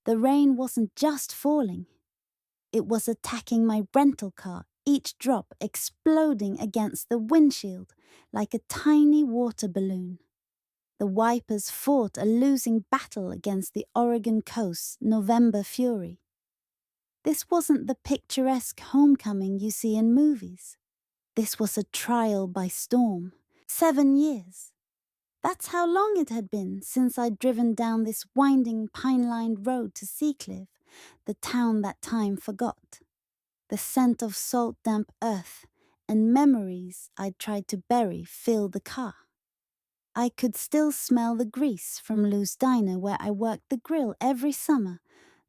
The rain wasn't just falling. It was attacking my rental car, each drop exploding against the windshield like a tiny water balloon. The wipers fought a losing battle against the Oregon coast's November fury. This wasn't the picturesque homecoming you see in movies. This was a trial by storm. 7 years. That's how long it had been since I'd driven down this winding pine-lined road to Seacliff, the town that time forgot. The scent of salt-damp earth and memories I'd tried to bury filled the car. I could still smell the grease from Lou's Diner where I worked the grill every summer,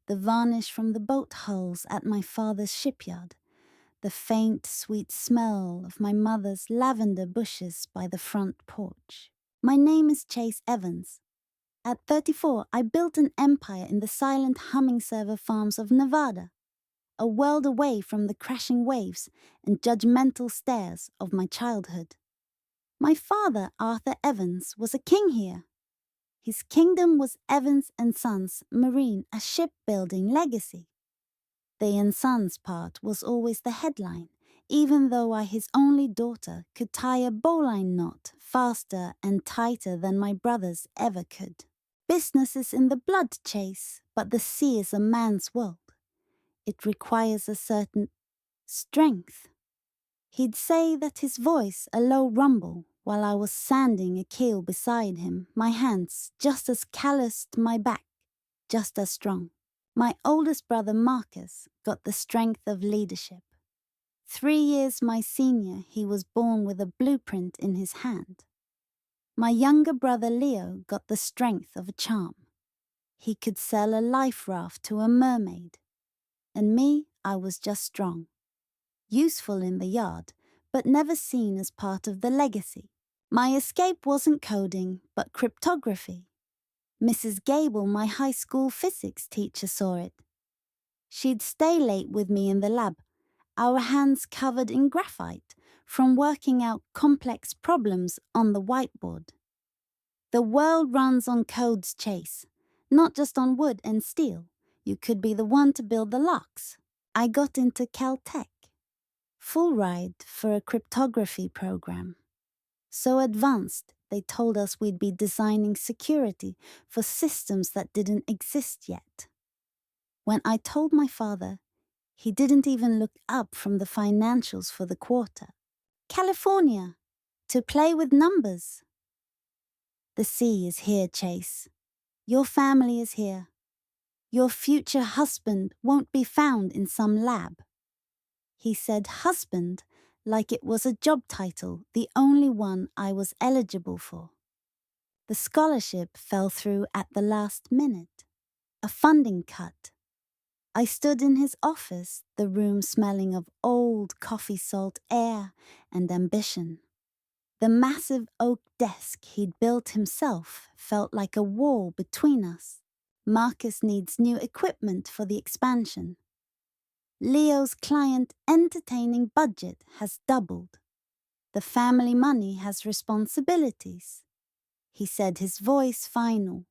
the varnish from the boat hulls at my father's shipyard, the faint, sweet smell of my mother's lavender bushes by the front porch. My name is Chase Evans. At 34, I built an empire in the silent humming server farms of Nevada, a world away from the crashing waves and judgmental stares of my childhood. My father, Arthur Evans, was a king here. His kingdom was Evans and Sons Marine, a shipbuilding legacy. The and Sons part was always the headline, even though I, his only daughter, could tie a bowline knot faster and tighter than my brothers ever could. Business is in the blood, Chase, but the sea is a man's world. It requires a certain strength. He'd say that his voice a low rumble while I was sanding a keel beside him, my hands just as calloused, my back just as strong. My oldest brother Marcus got the strength of leadership. 3 years my senior, he was born with a blueprint in his hand. My younger brother Leo got the strength of a charm. He could sell a life raft to a mermaid. And me, I was just strong. Useful in the yard, but never seen as part of the legacy. My escape wasn't coding, but cryptography. Mrs. Gable, my high school physics teacher, saw it. She'd stay late with me in the lab, our hands covered in graphite, from working out complex problems on the whiteboard. The world runs on codes, Chase, not just on wood and steel. You could be the one to build the locks. I got into Caltech. Full ride for a cryptography program. So advanced, they told us we'd be designing security for systems that didn't exist yet. When I told my father, he didn't even look up from the financials for the quarter. California, to play with numbers. The sea is here, Chase. Your family is here. Your future husband won't be found in some lab. He said husband like it was a job title, the only one I was eligible for. The scholarship fell through at the last minute. A funding cut. I stood in his office, the room smelling of old coffee salt air and ambition. The massive oak desk he'd built himself felt like a wall between us. Marcus needs new equipment for the expansion. Leo's client entertaining budget has doubled. The family money has responsibilities. He said, his voice final.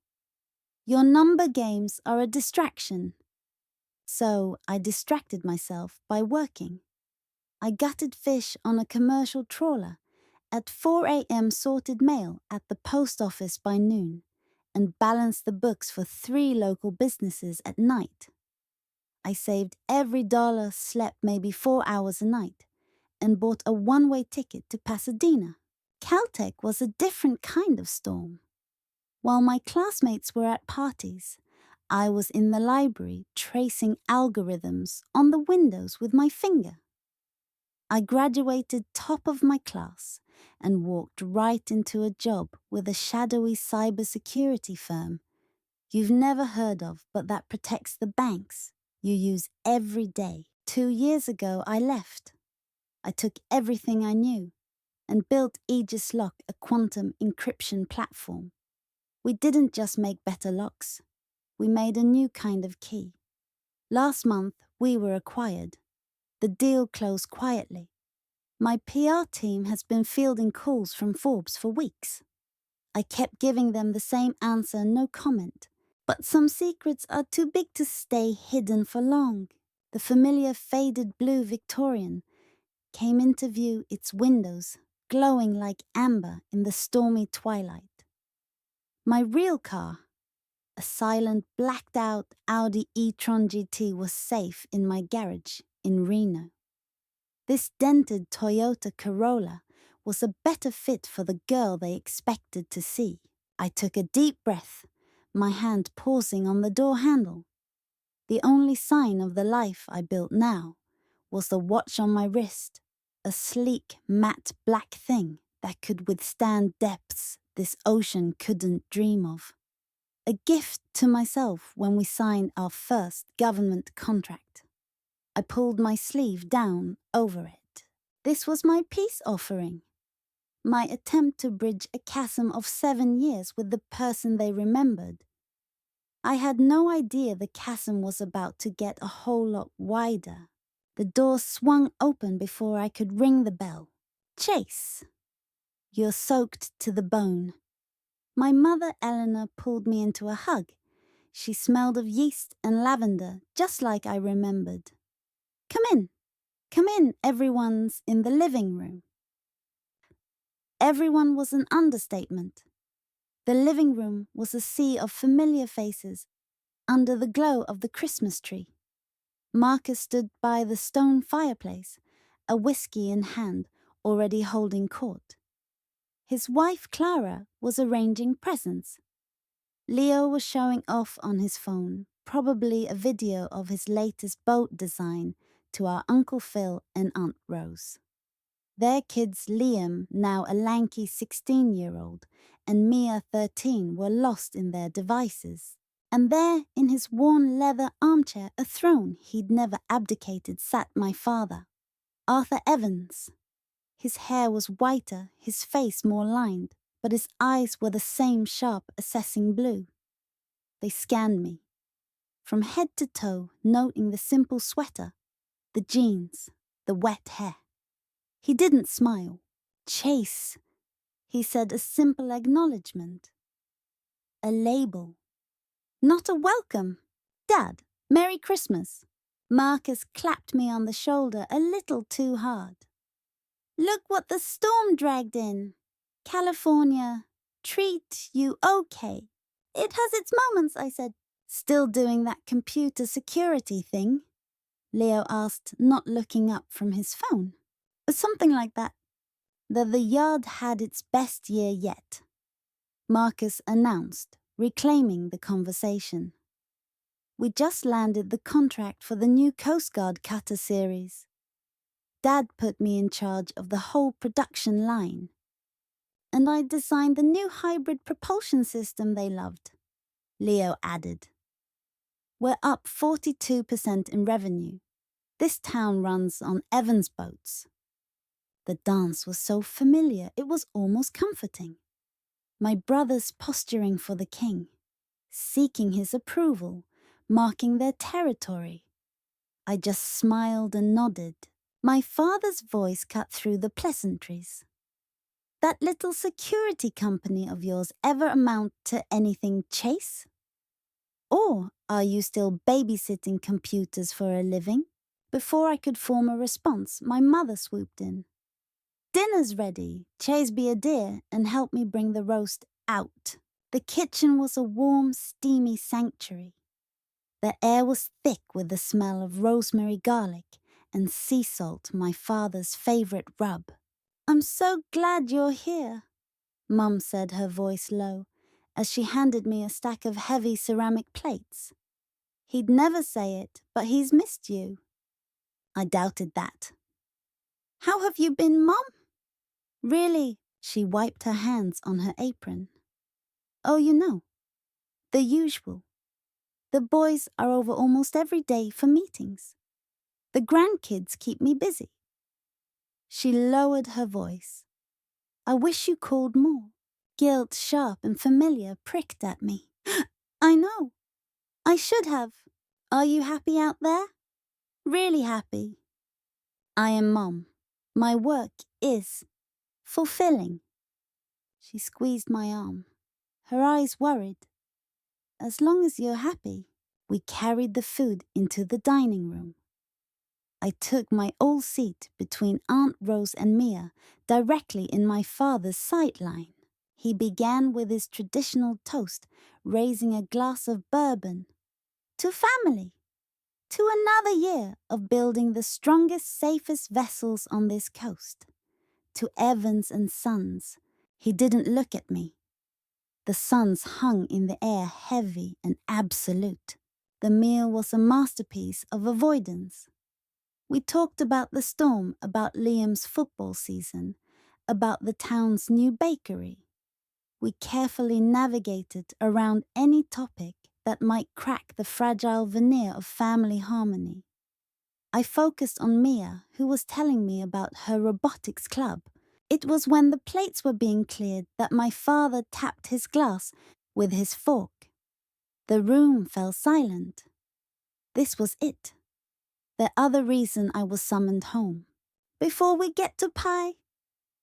Your number games are a distraction. So I distracted myself by working. I gutted fish on a commercial trawler. At 4 a.m. sorted mail at the post office by noon and balanced the books for 3 local businesses at night. I saved every dollar, slept maybe 4 hours a night, and bought a one-way ticket to Pasadena. Caltech was a different kind of storm. While my classmates were at parties, I was in the library tracing algorithms on the windows with my finger. I graduated top of my class and walked right into a job with a shadowy cybersecurity firm you've never heard of, but that protects the banks you use every day. 2 years ago, I left. I took everything I knew and built Aegis Lock, a quantum encryption platform. We didn't just make better locks. We made a new kind of key. Last month, we were acquired. The deal closed quietly. My PR team has been fielding calls from Forbes for weeks. I kept giving them the same answer, no comment, But some secrets are too big to stay hidden for long. The familiar faded blue Victorian came into view, its windows glowing like amber in the stormy twilight. My real car, a silent, blacked-out Audi e-tron GT, was safe in my garage in Reno. This dented Toyota Corolla was a better fit for the girl they expected to see. I took a deep breath, my hand pausing on the door handle. The only sign of the life I built now was the watch on my wrist, a sleek, matte black thing that could withstand depths this ocean couldn't dream of. A gift to myself when we signed our first government contract. I pulled my sleeve down over it. This was my peace offering. My attempt to bridge a chasm of 7 years with the person they remembered. I had no idea the chasm was about to get a whole lot wider. The door swung open before I could ring the bell. Chase. You're soaked to the bone. My mother, Eleanor, pulled me into a hug. She smelled of yeast and lavender, just like I remembered. Come in. Come in, everyone's in the living room. Everyone was an understatement. The living room was a sea of familiar faces under the glow of the Christmas tree. Marcus stood by the stone fireplace, a whiskey in hand, already holding court. His wife Clara was arranging presents. Leo was showing off on his phone, probably a video of his latest boat design, to our Uncle Phil and Aunt Rose. Their kids, Liam, now a lanky 16-year-old, and Mia, 13, were lost in their devices. And there, in his worn leather armchair, a throne he'd never abdicated, sat my father, Arthur Evans. His hair was whiter, his face more lined, but his eyes were the same sharp, assessing blue. They scanned me, from head to toe, noting the simple sweater, the jeans, the wet hair. He didn't smile. Chase, he said, a simple acknowledgement. A label. Not a welcome. Dad, Merry Christmas. Marcus clapped me on the shoulder a little too hard. Look what the storm dragged in. California, treat you okay. It has its moments, I said. Still doing that computer security thing? Leo asked, not looking up from his phone. Something like that. The yard had its best year yet, Marcus announced, reclaiming the conversation. We just landed the contract for the new Coast Guard cutter series. Dad put me in charge of the whole production line. And I designed the new hybrid propulsion system they loved, Leo added. We're up 42% in revenue. This town runs on Evans boats. The dance was so familiar, it was almost comforting. My brothers posturing for the king, seeking his approval, marking their territory. I just smiled and nodded. My father's voice cut through the pleasantries. That little security company of yours ever amount to anything, Chase? Or are you still babysitting computers for a living? Before I could form a response, my mother swooped in. Dinner's ready. Chase be a dear and help me bring the roast out. The kitchen was a warm, steamy sanctuary. The air was thick with the smell of rosemary garlic and sea salt, my father's favorite rub. I'm so glad you're here, Mum said, her voice low, as she handed me a stack of heavy ceramic plates. He'd never say it, but he's missed you. I doubted that. How have you been, Mum? Really? She wiped her hands on her apron. Oh, you know, the usual. The boys are over almost every day for meetings. The grandkids keep me busy. She lowered her voice. I wish you called more. Guilt, sharp and familiar, pricked at me. I know. I should have. Are you happy out there? Really happy. I am Mom. My work is fulfilling. She squeezed my arm, her eyes worried. as long as you're happy. We carried the food into the dining room. I took my old seat between Aunt Rose and Mia, directly in my father's sideline. He began with his traditional toast, raising a glass of bourbon. To family! To another year of building the strongest, safest vessels on this coast. To Evans and Sons. He didn't look at me. The suns hung in the air heavy and absolute. The meal was a masterpiece of avoidance. We talked about the storm, about Liam's football season, about the town's new bakery. We carefully navigated around any topic that might crack the fragile veneer of family harmony. I focused on Mia, who was telling me about her robotics club. It was when the plates were being cleared that my father tapped his glass with his fork. The room fell silent. This was it. The other reason I was summoned home. Before we get to pie,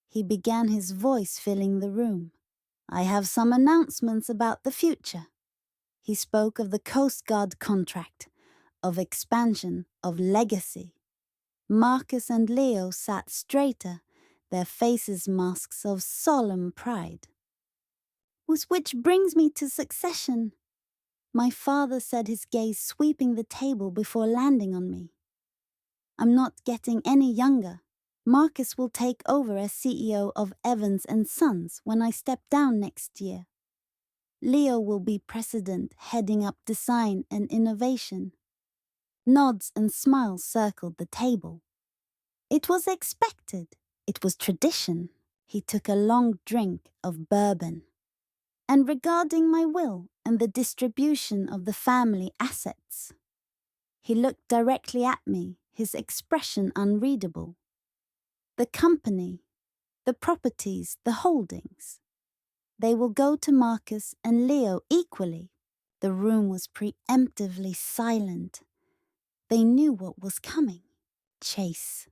he began, his voice filling the room. I have some announcements about the future. He spoke of the Coast Guard contract, of expansion, of legacy. Marcus and Leo sat straighter, their faces masks of solemn pride. Which brings me to succession. My father said, his gaze sweeping the table before landing on me. I'm not getting any younger. Marcus will take over as CEO of Evans and Sons when I step down next year. Leo will be president, heading up design and innovation. Nods and smiles circled the table. It was expected. It was tradition. He took a long drink of bourbon. And regarding my will and the distribution of the family assets, he looked directly at me, his expression unreadable. The company, the properties, the holdings, they will go to Marcus and Leo equally. The room was preemptively silent. They knew what was coming. Chase,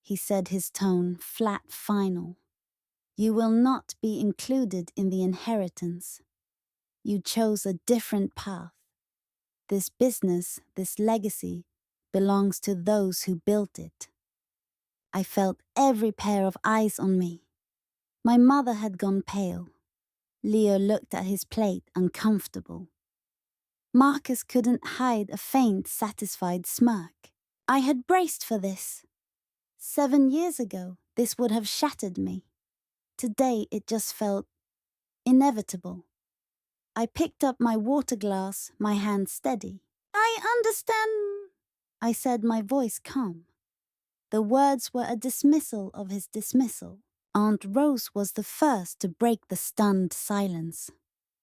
he said, his tone flat final. You will not be included in the inheritance. You chose a different path. This business, this legacy, belongs to those who built it. I felt every pair of eyes on me. My mother had gone pale. Leo looked at his plate, uncomfortable. Marcus couldn't hide a faint, satisfied smirk. I had braced for this. 7 years ago, this would have shattered me. Today, it just felt inevitable. I picked up my water glass, my hand steady. I understand, I said, my voice calm. The words were a dismissal of his dismissal. Aunt Rose was the first to break the stunned silence.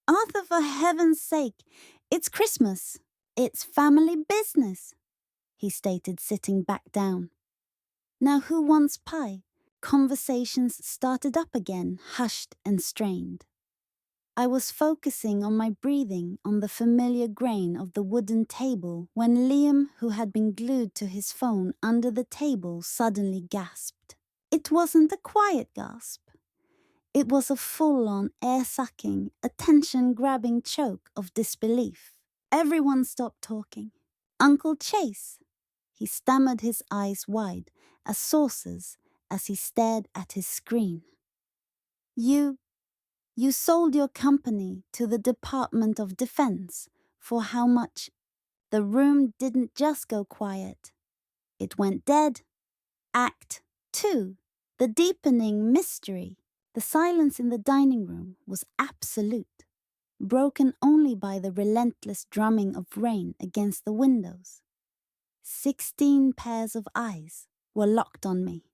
Arthur, for heaven's sake, it's Christmas. It's family business, he stated, sitting back down. Now who wants pie? Conversations started up again, hushed and strained. I was focusing on my breathing, on the familiar grain of the wooden table, when Liam, who had been glued to his phone under the table, suddenly gasped. It wasn't a quiet gasp. It was a full-on, air-sucking, attention-grabbing choke of disbelief. Everyone stopped talking. Uncle Chase, he stammered, his eyes wide, as saucers, as he stared at his screen. You sold your company to the Department of Defense. For how much? The room didn't just go quiet. It went dead. Act 2. The deepening mystery. The silence in the dining room was absolute, broken only by the relentless drumming of rain against the windows. 16 pairs of eyes were locked on me.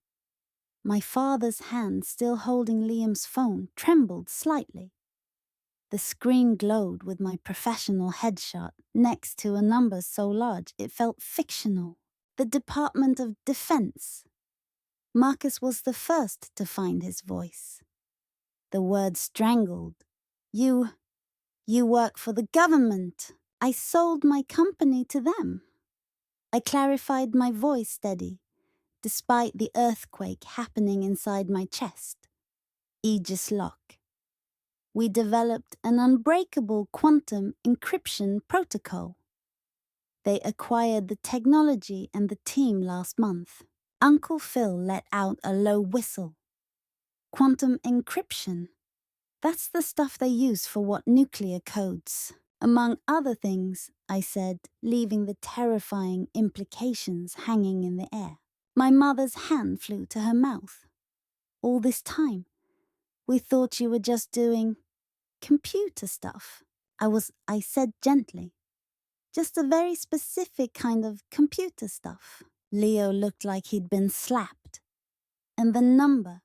My father's hand, still holding Liam's phone, trembled slightly. The screen glowed with my professional headshot next to a number so large it felt fictional. The Department of Defense. Marcus was the first to find his voice. The word strangled. You work for the government. I sold my company to them. I clarified, my voice steady, despite the earthquake happening inside my chest. Aegis lock. We developed an unbreakable quantum encryption protocol. They acquired the technology and the team last month. Uncle Phil let out a low whistle. Quantum encryption. That's the stuff they use for what nuclear codes. Among other things, I said, leaving the terrifying implications hanging in the air. My mother's hand flew to her mouth. All this time, we thought you were just doing computer stuff. I said gently. Just a very specific kind of computer stuff. Leo looked like he'd been slapped. And the number,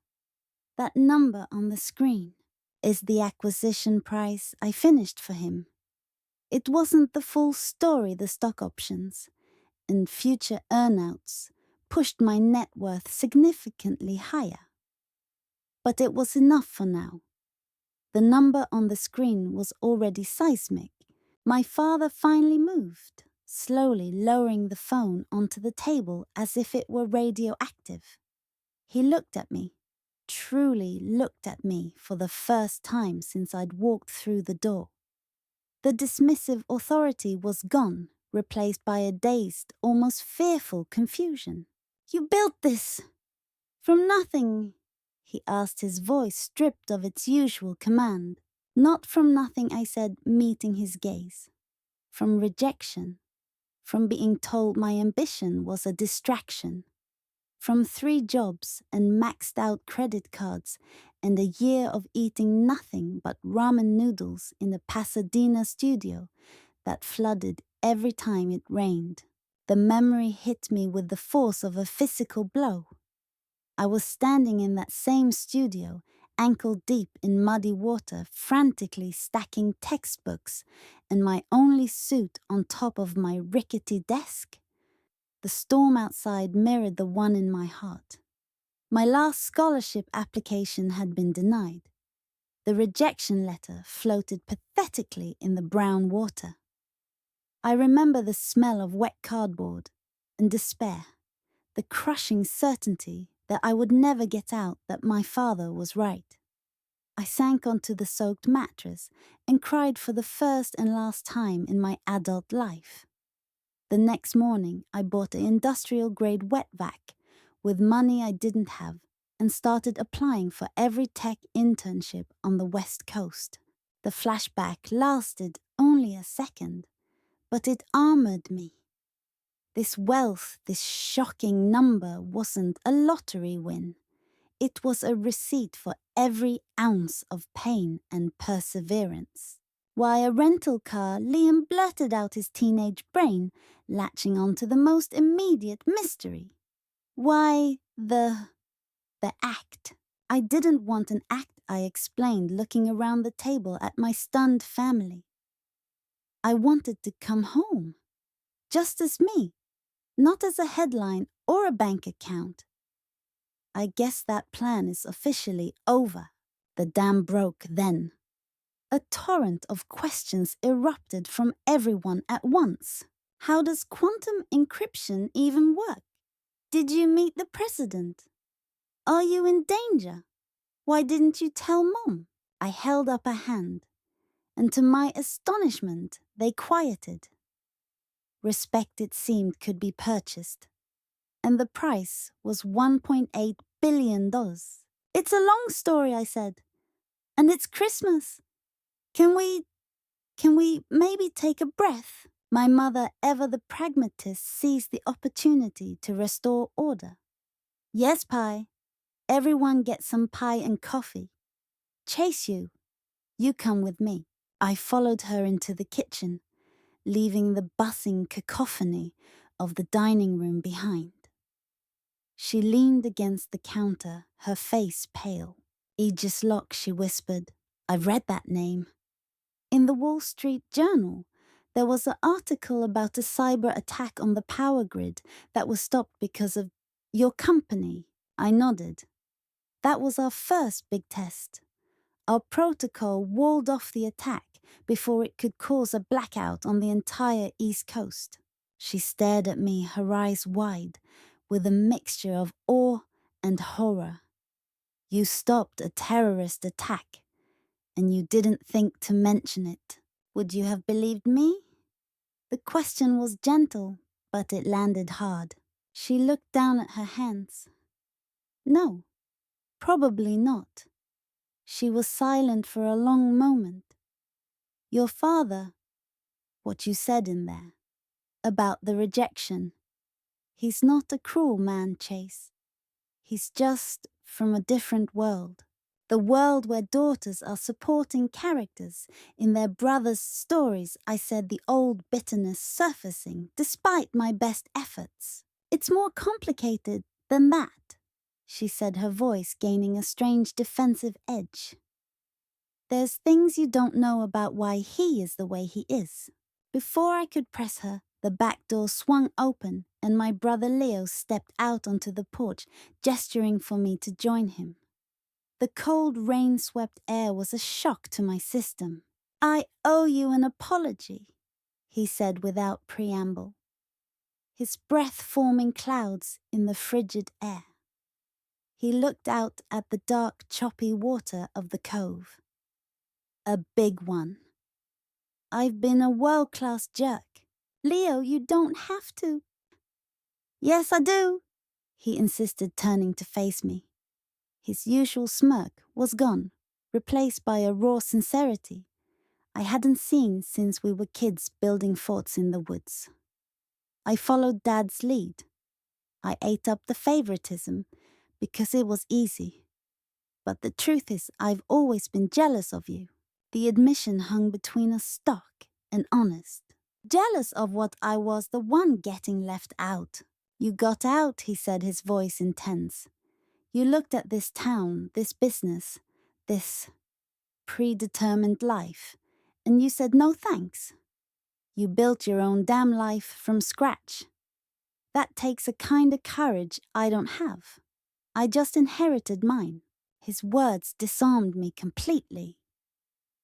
that number on the screen, is the acquisition price I finished for him. It wasn't the full story, the stock options and future earnouts pushed my net worth significantly higher. But it was enough for now. The number on the screen was already seismic. My father finally moved, slowly lowering the phone onto the table as if it were radioactive. He looked at me, truly looked at me for the first time since I'd walked through the door. The dismissive authority was gone, replaced by a dazed, almost fearful confusion. "You built this from nothing?" he asked, his voice stripped of its usual command. "Not from nothing," I said, meeting his gaze. "From rejection. From being told my ambition was a distraction. From 3 jobs and maxed out credit cards and a year of eating nothing but ramen noodles in a Pasadena studio that flooded every time it rained. The memory hit me with the force of a physical blow. I was standing in that same studio, ankle deep in muddy water, frantically stacking textbooks and my only suit on top of my rickety desk. The storm outside mirrored the one in my heart. My last scholarship application had been denied. The rejection letter floated pathetically in the brown water. I remember the smell of wet cardboard and despair, the crushing certainty that I would never get out, that my father was right. I sank onto the soaked mattress and cried for the first and last time in my adult life. The next morning, I bought an industrial-grade wet vac with money I didn't have and started applying for every tech internship on the West Coast. The flashback lasted only a second, but it armored me. This wealth, this shocking number, wasn't a lottery win. It was a receipt for every ounce of pain and perseverance. Why a rental car, Liam blurted out his teenage brain, latching onto the most immediate mystery. Why the act. I didn't want an act, I explained, looking around the table at my stunned family. I wanted to come home, just as me, not as a headline or a bank account. I guess that plan is officially over. The dam broke then. A torrent of questions erupted from everyone at once. How does quantum encryption even work? Did you meet the president? Are you in danger? Why didn't you tell Mom? I held up a hand, and to my astonishment, they quieted. Respect, it seemed, could be purchased, and the price was $1.8 billion. "It's a long story," I said, "and it's Christmas. Can we maybe take a breath?" My mother, ever the pragmatist, seized the opportunity to restore order. "Yes, Pie. Everyone get some pie and coffee. Chase, you come with me." I followed her into the kitchen, leaving the buzzing cacophony of the dining room behind. She leaned against the counter, her face pale. "Aegis Lock," she whispered. "I've read that name. In the Wall Street Journal, there was an article about a cyber attack on the power grid that was stopped because of your company." I nodded. "That was our first big test. Our protocol walled off the attack before it could cause a blackout on the entire East Coast." She stared at me, her eyes wide, with a mixture of awe and horror. "You stopped a terrorist attack, and you didn't think to mention it. Would you have believed me? The question was gentle, but it landed hard. She looked down at her hands. No, probably not. She was silent for a long moment. Your father, what you said in there, about the rejection. He's not a cruel man, Chase. He's just from a different world. The world where daughters are supporting characters in their brothers' stories. I said, the old bitterness surfacing despite my best efforts. It's more complicated than that, she said, her voice gaining a strange defensive edge. There's things you don't know about why he is the way he is. Before I could press her, the back door swung open and my brother Leo stepped out onto the porch, gesturing for me to join him. The cold, rain-swept air was a shock to my system. I owe you an apology, he said without preamble, his breath forming clouds in the frigid air. He looked out at the dark, choppy water of the cove. A big one. I've been a world-class jerk. Leo, you don't have to. Yes, I do, he insisted, turning to face me. His usual smirk was gone, replaced by a raw sincerity I hadn't seen since we were kids building forts in the woods. I followed Dad's lead. I ate up the favoritism because it was easy. But the truth is, I've always been jealous of you. The admission hung between us stark and honest. Jealous of what I was the one getting left out. You got out, he said, his voice intense. You looked at this town, this business, this predetermined life, and you said no thanks. You built your own damn life from scratch. That takes a kind of courage I don't have. I just inherited mine. His words disarmed me completely.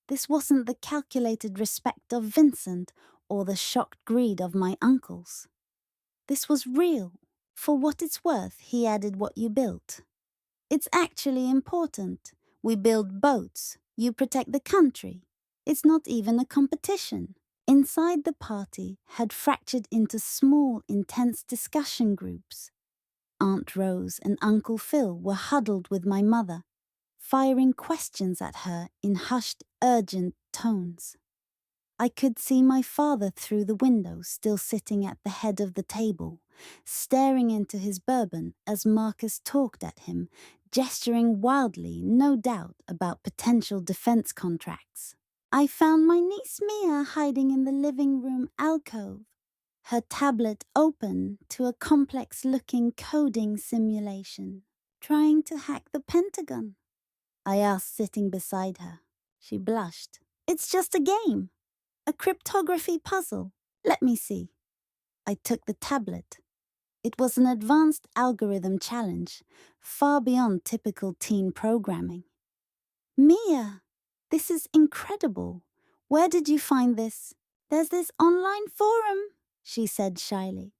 This wasn't the calculated respect of Vincent or the shocked greed of my uncles. This was real. For what it's worth, he added, what you built. It's actually important. We build boats. You protect the country. It's not even a competition. Inside the party had fractured into small, intense discussion groups. Aunt Rose and Uncle Phil were huddled with my mother, firing questions at her in hushed, urgent tones. I could see my father through the window, still sitting at the head of the table, staring into his bourbon as Marcus talked at him, gesturing wildly, no doubt, about potential defense contracts. I found my niece Mia hiding in the living room alcove, her tablet open to a complex-looking coding simulation, trying to hack the Pentagon. I asked, sitting beside her. She blushed. It's just a game. A cryptography puzzle. Let me see. I took the tablet. It was an advanced algorithm challenge, far beyond typical teen programming. Mia, this is incredible. Where did you find this? There's this online forum, she said shyly,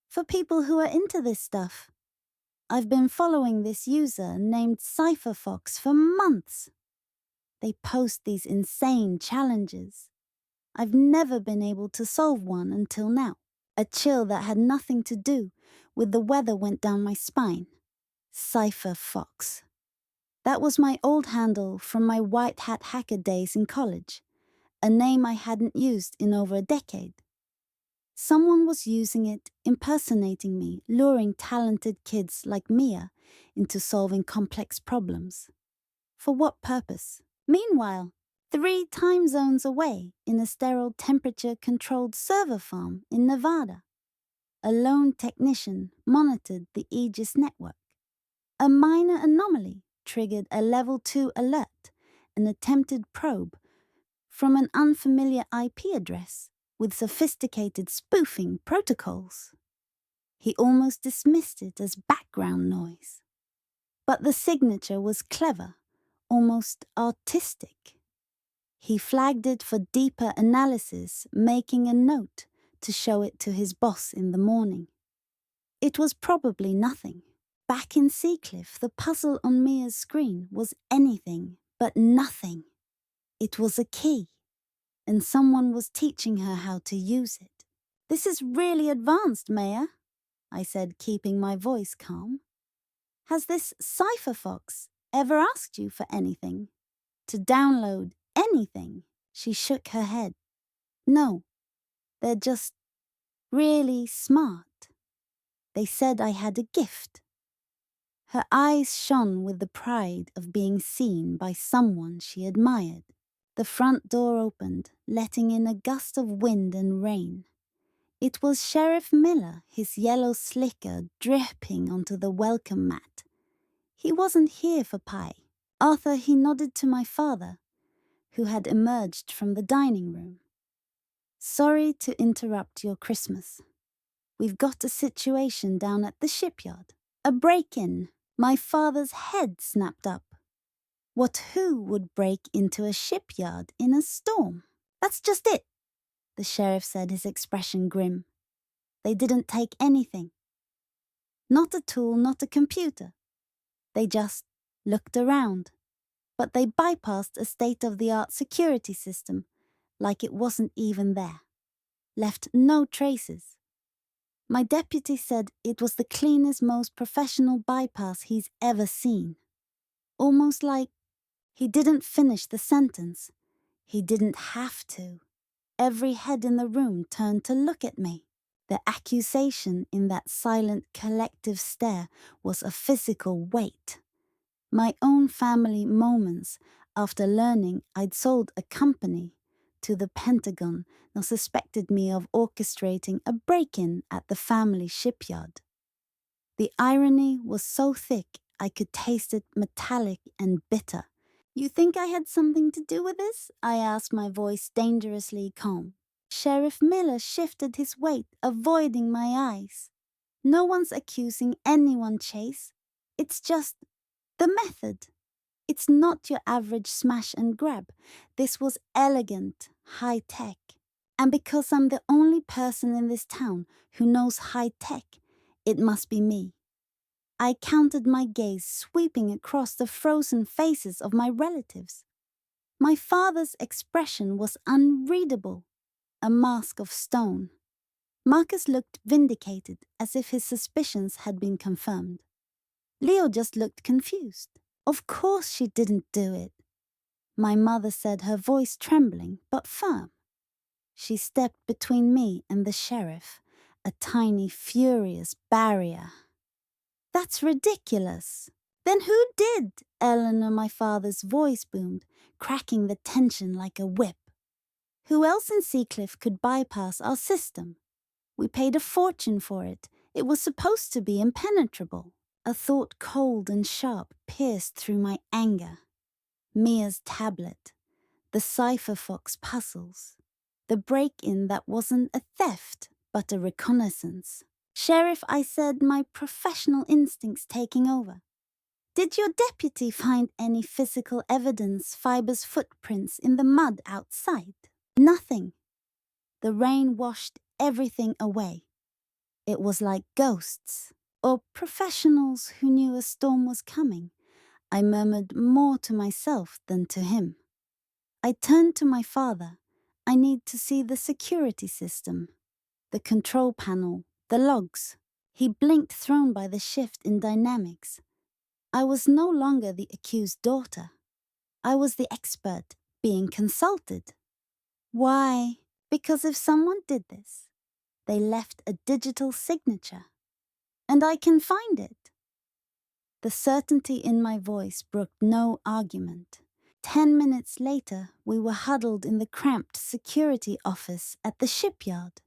for people who are into this stuff. I've been following this user named CypherFox for months. They post these insane challenges. I've never been able to solve one until now. A chill that had nothing to do with the weather went down my spine. CypherFox. That was my old handle from my white hat hacker days in college, a name I hadn't used in over a decade. Someone was using it, impersonating me, luring talented kids like Mia into solving complex problems. For what purpose? Meanwhile, 3 time zones away in a sterile temperature-controlled server farm in Nevada, a lone technician monitored the Aegis network. A minor anomaly triggered a level 2 alert, an attempted probe from an unfamiliar IP address with sophisticated spoofing protocols. He almost dismissed it as background noise. But the signature was clever, almost artistic. He flagged it for deeper analysis, making a note to show it to his boss in the morning. It was probably nothing. Back in Seacliff, the puzzle on Mia's screen was anything but nothing. It was a key, and someone was teaching her how to use it. "This is really advanced, Maya," I said, keeping my voice calm. "Has this cipher fox ever asked you for anything? To download anything?" She shook her head. "No, they're just really smart. They said I had a gift." Her eyes shone with the pride of being seen by someone she admired. The front door opened, letting in a gust of wind and rain. It was Sheriff Miller, his yellow slicker dripping onto the welcome mat. He wasn't here for pie. "Arthur," he nodded to my father, who had emerged from the dining room. "Sorry to interrupt your Christmas. We've got a situation down at the shipyard. A break-in." My father's head snapped up. Who would break into a shipyard in a storm? "That's just it," the sheriff said, his expression grim. "They didn't take anything. Not a tool, not a computer. They just looked around. But they bypassed a state-of-the-art security system, like it wasn't even there. Left no traces. My deputy said it was the cleanest, most professional bypass he's ever seen. Almost like he didn't finish the sentence. He didn't have to. Every head in the room turned to look at me. The accusation in that silent collective stare was a physical weight. My own family moments after learning I'd sold a company to the Pentagon now suspected me of orchestrating a break-in at the family shipyard. The irony was so thick I could taste it metallic and bitter. "You think I had something to do with this?" I asked, my voice dangerously calm. Sheriff Miller shifted his weight, avoiding my eyes. "No one's accusing anyone, Chase. It's just the method. It's not your average smash and grab. This was elegant, high-tech. And because I'm the only person in this town who knows high-tech, it must be me." I counted my gaze sweeping across the frozen faces of my relatives. My father's expression was unreadable, a mask of stone. Marcus looked vindicated, as if his suspicions had been confirmed. Leo just looked confused. "Of course she didn't do it," my mother said, her voice trembling but firm. She stepped between me and the sheriff, a tiny, furious barrier. "That's ridiculous." "Then who did?" Eleanor, my father's voice boomed, cracking the tension like a whip. "Who else in Seacliff could bypass our system? We paid a fortune for it. It was supposed to be impenetrable." A thought cold and sharp pierced through my anger. Mia's tablet, the cipher fox puzzles, the break-in that wasn't a theft but a reconnaissance. "Sheriff," I said, my professional instincts taking over. "Did your deputy find any physical evidence, Fiber's footprints in the mud outside?" "Nothing." The rain washed everything away. It was like ghosts, or professionals who knew a storm was coming. I murmured more to myself than to him. I turned to my father. "I need to see the security system, the control panel, the logs." He blinked, thrown by the shift in dynamics. I was no longer the accused daughter. I was the expert being consulted. Why? Because if someone did this, they left a digital signature. And I can find it. The certainty in my voice brooked no argument. 10 minutes later, we were huddled in the cramped security office at the shipyard,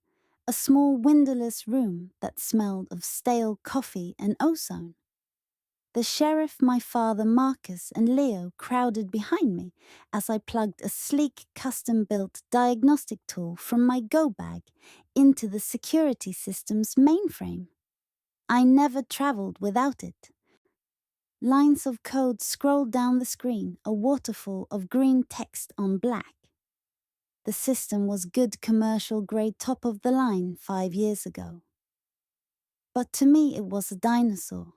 a small windowless room that smelled of stale coffee and ozone. The sheriff, my father, Marcus, and Leo crowded behind me as I plugged a sleek, custom-built diagnostic tool from my go bag into the security system's mainframe. I never traveled without it. Lines of code scrolled down the screen, a waterfall of green text on black. The system was good commercial-grade top-of-the-line 5 years ago. But to me it was a dinosaur.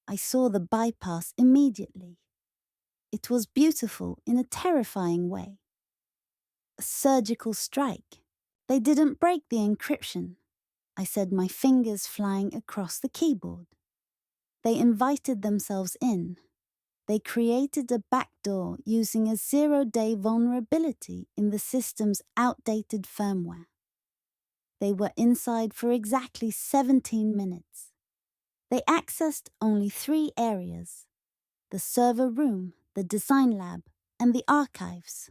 I saw the bypass immediately. It was beautiful in a terrifying way. A surgical strike. They didn't break the encryption, I said, my fingers flying across the keyboard. They invited themselves in. They created a backdoor using a 0-day vulnerability in the system's outdated firmware. They were inside for exactly 17 minutes. They accessed only 3 areas: the server room, the design lab, and the archives.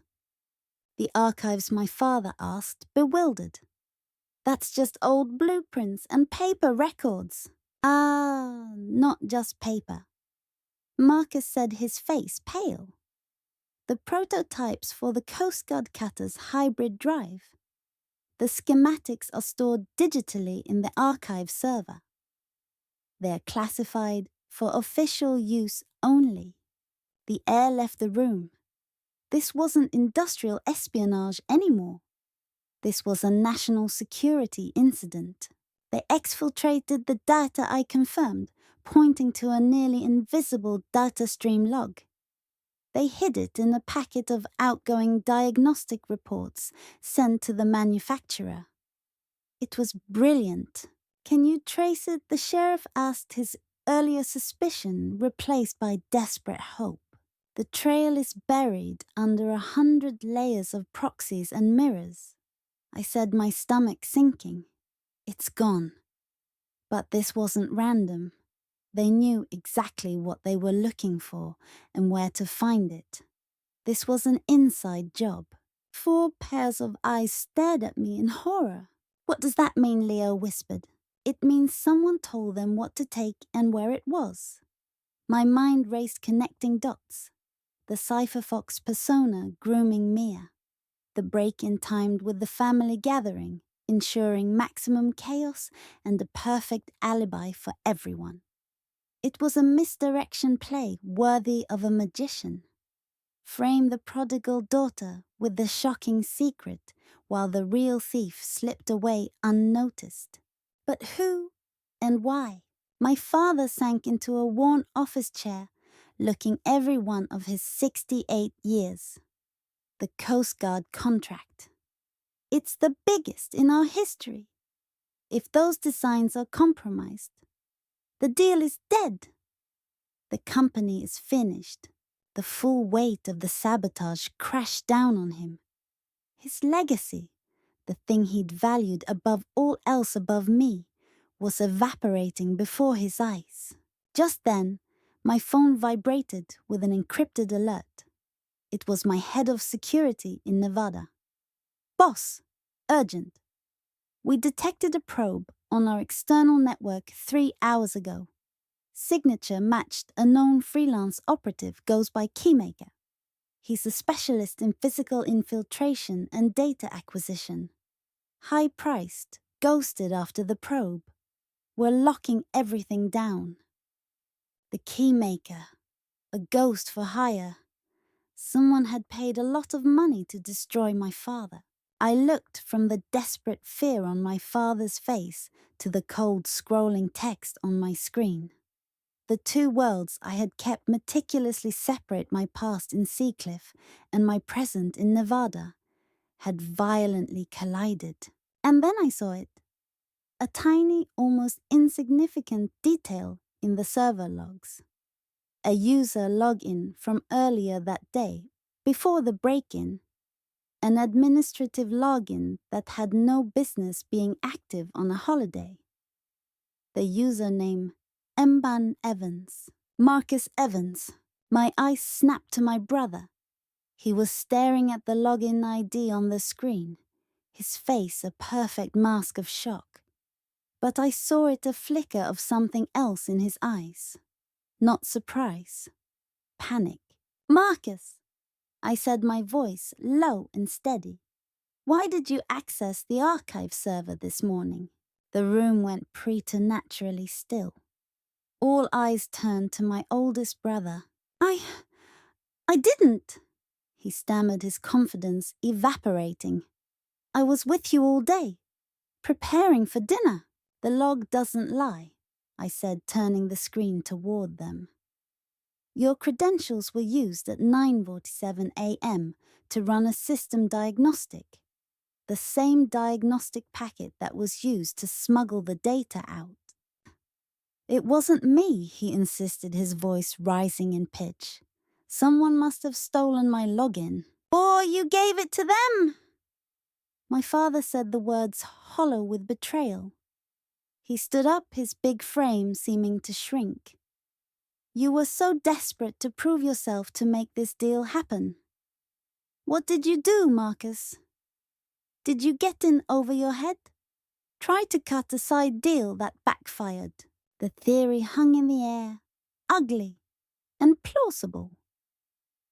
The archives, my father asked, bewildered. That's just old blueprints and paper records. Ah, not just paper. Marcus said, his face pale. The prototypes for the Coast Guard cutter's hybrid drive. The schematics are stored digitally in the archive server. They're classified for official use only. The air left the room. This wasn't industrial espionage anymore. This was a national security incident. They exfiltrated the data I confirmed, pointing to a nearly invisible data stream log. They hid it in a packet of outgoing diagnostic reports sent to the manufacturer. It was brilliant. Can you trace it? The sheriff asked, his earlier suspicion replaced by desperate hope. The trail is buried under 100 layers of proxies and mirrors. I said, my stomach sinking. It's gone. But this wasn't random. They knew exactly what they were looking for and where to find it. This was an inside job. 4 pairs of eyes stared at me in horror. What does that mean? Leo whispered. It means someone told them what to take and where it was. My mind raced, connecting dots. The Cypher Fox persona grooming Mia. The break-in timed with the family gathering, ensuring maximum chaos and a perfect alibi for everyone. It was a misdirection play worthy of a magician. Frame the prodigal daughter with the shocking secret while the real thief slipped away unnoticed. But who and why? My father sank into a worn office chair, looking every one of his 68 years. The Coast Guard contract. It's the biggest in our history. If those designs are compromised, the deal is dead. The company is finished. The full weight of the sabotage crashed down on him. His legacy, the thing he'd valued above all else above me, was evaporating before his eyes. Just then, my phone vibrated with an encrypted alert. It was my head of security in Nevada. Boss, urgent. We detected a probe on our external network 3 hours ago. Signature matched a known freelance operative, goes by Keymaker. He's a specialist in physical infiltration and data acquisition. High-priced, ghosted after the probe. We're locking everything down. The Keymaker, a ghost for hire. Someone had paid a lot of money to destroy my father. I looked from the desperate fear on my father's face to the cold scrolling text on my screen. The 2 worlds I had kept meticulously separate, my past in Seacliff and my present in Nevada, had violently collided. And then I saw it. A tiny, almost insignificant detail in the server logs. A user login from earlier that day, before the break-in. An administrative login that had no business being active on a holiday. The username Mban Evans. Marcus Evans. My eyes snapped to my brother. He was staring at the login ID on the screen, his face a perfect mask of shock. But I saw it a flicker of something else in his eyes. Not surprise. Panic. Marcus! I said, my voice low and steady. Why did you access the archive server this morning? The room went preternaturally still. All eyes turned to my oldest brother. I didn't, he stammered, his confidence evaporating. I was with you all day, preparing for dinner. The log doesn't lie, I said, turning the screen toward them. Your credentials were used at 9:47 a.m. to run a system diagnostic, the same diagnostic packet that was used to smuggle the data out. It wasn't me, he insisted, his voice rising in pitch. Someone must have stolen my login. Or you gave it to them! My father said the words hollow with betrayal. He stood up, his big frame seeming to shrink. You were so desperate to prove yourself to make this deal happen. What did you do, Marcus? Did you get in over your head? Try to cut a side deal that backfired. The theory hung in the air, ugly and plausible.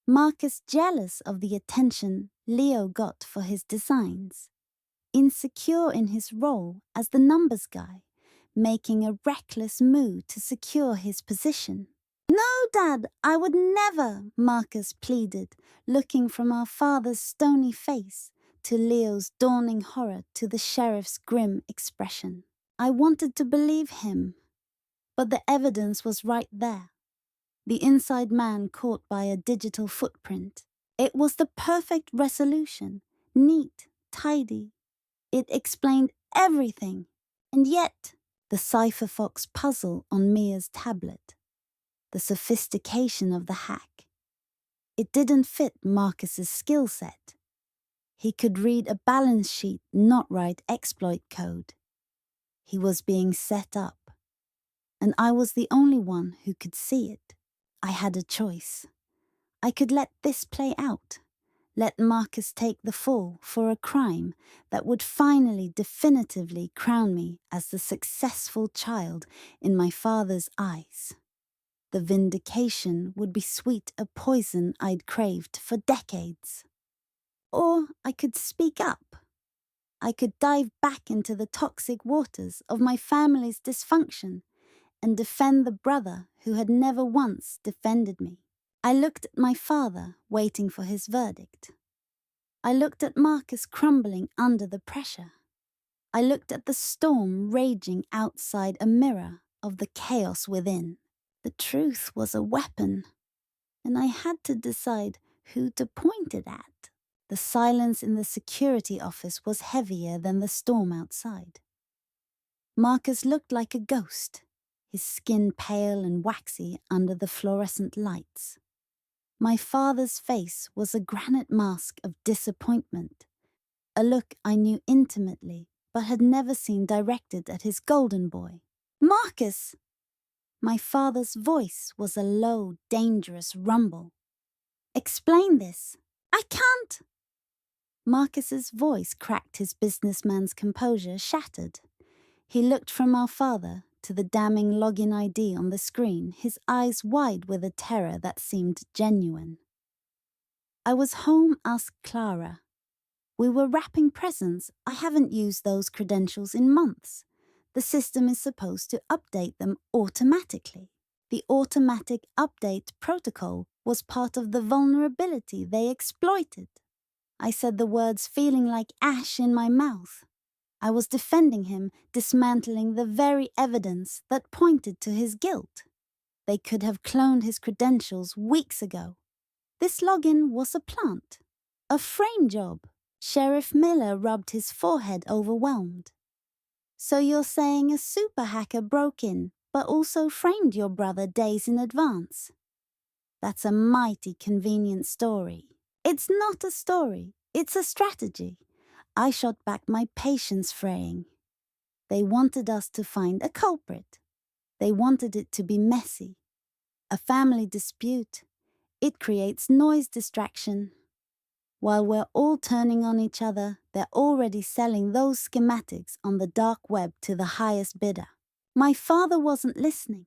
Marcus jealous of the attention Leo got for his designs, insecure in his role as the numbers guy, making a reckless move to secure his position. No, Dad, I would never, Marcus pleaded, looking from our father's stony face to Leo's dawning horror to the sheriff's grim expression. I wanted to believe him, but the evidence was right there. The inside man caught by a digital footprint. It was the perfect resolution, neat, tidy. It explained everything, and yet the cypherfox puzzle on Mia's tablet, the sophistication of the hack. It didn't fit Marcus's skill set. He could read a balance sheet, not write exploit code. He was being set up, and I was the only one who could see it. I had a choice. I could let this play out, let Marcus take the fall for a crime that would finally definitively crown me as the successful child in my father's eyes. The vindication would be sweet a poison I'd craved for decades. Or I could speak up. I could dive back into the toxic waters of my family's dysfunction and defend the brother who had never once defended me. I looked at my father, waiting for his verdict. I looked at Marcus crumbling under the pressure. I looked at the storm raging outside a mirror of the chaos within. The truth was a weapon, and I had to decide who to point it at. The silence in the security office was heavier than the storm outside. Marcus looked like a ghost, his skin pale and waxy under the fluorescent lights. My father's face was a granite mask of disappointment, a look I knew intimately but had never seen directed at his golden boy. Marcus! My father's voice was a low, dangerous rumble. Explain this. I can't! Marcus's voice cracked, his businessman's composure shattered. He looked from our father to the damning login ID on the screen, his eyes wide with a terror that seemed genuine. I was home, asked Clara. We were wrapping presents. I haven't used those credentials in months. The system is supposed to update them automatically. The automatic update protocol was part of the vulnerability they exploited. I said the words feeling like ash in my mouth. I was defending him, dismantling the very evidence that pointed to his guilt. They could have cloned his credentials weeks ago. This login was a plant, a frame job. Sheriff Miller rubbed his forehead, overwhelmed. So you're saying a super hacker broke in, but also framed your brother days in advance? That's a mighty convenient story. It's not a story, it's a strategy. I shot back, my patience fraying. They wanted us to find a culprit. They wanted it to be messy. A family dispute. It creates noise distraction. While we're all turning on each other, they're already selling those schematics on the dark web to the highest bidder. My father wasn't listening.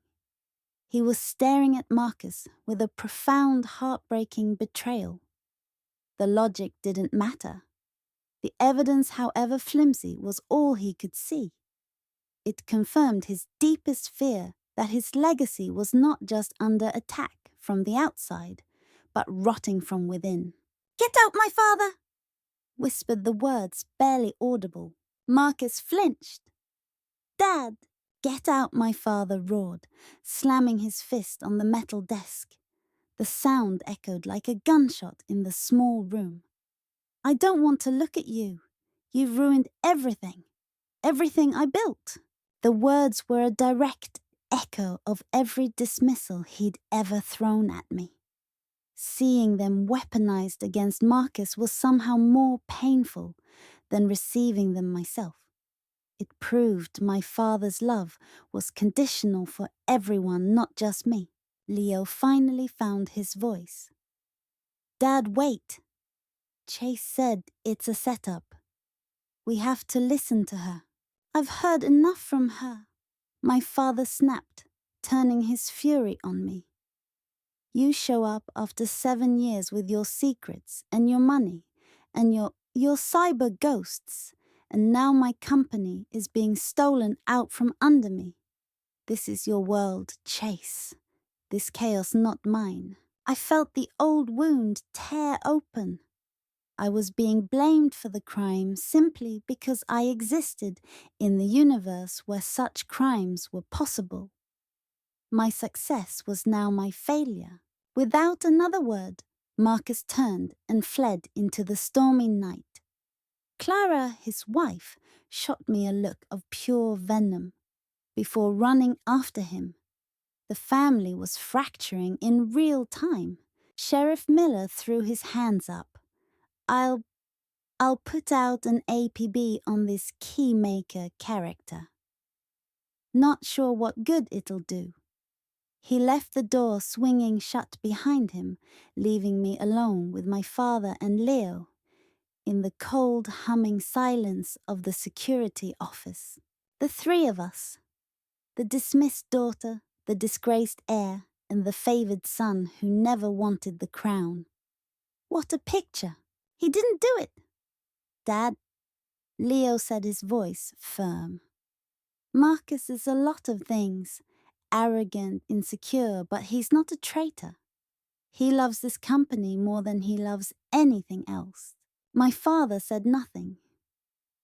He was staring at Marcus with a profound, heartbreaking betrayal. The logic didn't matter. The evidence, however flimsy, was all he could see. It confirmed his deepest fear that his legacy was not just under attack from the outside, but rotting from within. "Get out, my father!" whispered the words, barely audible. Marcus flinched. "Dad!" "Get out," my father roared, slamming his fist on the metal desk. The sound echoed like a gunshot in the small room. I don't want to look at you. You've ruined everything. Everything I built. The words were a direct echo of every dismissal he'd ever thrown at me. Seeing them weaponized against Marcus was somehow more painful than receiving them myself. It proved my father's love was conditional for everyone, not just me. Leo finally found his voice. Dad, wait. Chase said it's a setup. We have to listen to her. I've heard enough from her. My father snapped, turning his fury on me. You show up after 7 years with your secrets and your money and your cyber ghosts, and now my company is being stolen out from under me. This is your world, Chase. This chaos not mine. I felt the old wound tear open. I was being blamed for the crime simply because I existed in the universe where such crimes were possible. My success was now my failure. Without another word, Marcus turned and fled into the stormy night. Clara, his wife, shot me a look of pure venom before running after him. The family was fracturing in real time. Sheriff Miller threw his hands up. I'll put out an APB on this keymaker character. Not sure what good it'll do. He left the door swinging shut behind him, leaving me alone with my father and Leo in the cold, humming silence of the security office. The three of us, the dismissed daughter, the disgraced heir, and the favored son who never wanted the crown. What a picture! He didn't do it! Dad, Leo said, his voice firm. Marcus is a lot of things. Arrogant, insecure, but he's not a traitor. He loves this company more than he loves anything else. My father said nothing.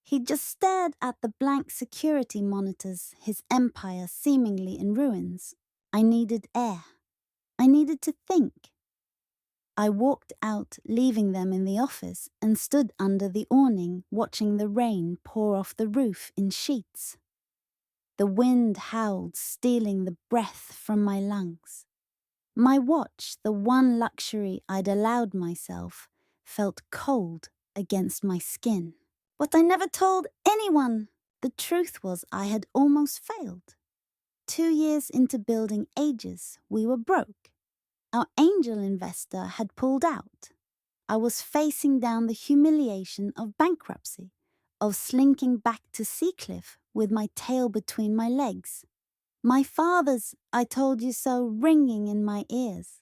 He just stared at the blank security monitors, his empire seemingly in ruins. I needed air. I needed to think. I walked out, leaving them in the office, and stood under the awning, watching the rain pour off the roof in sheets. The wind howled, stealing the breath from my lungs. My watch, the one luxury I'd allowed myself, felt cold against my skin. But I never told anyone. The truth was I had almost failed. 2 years into building Aegis, we were broke. Our angel investor had pulled out. I was facing down the humiliation of bankruptcy, of slinking back to Seacliff with my tail between my legs. My father's "I told you so" ringing in my ears.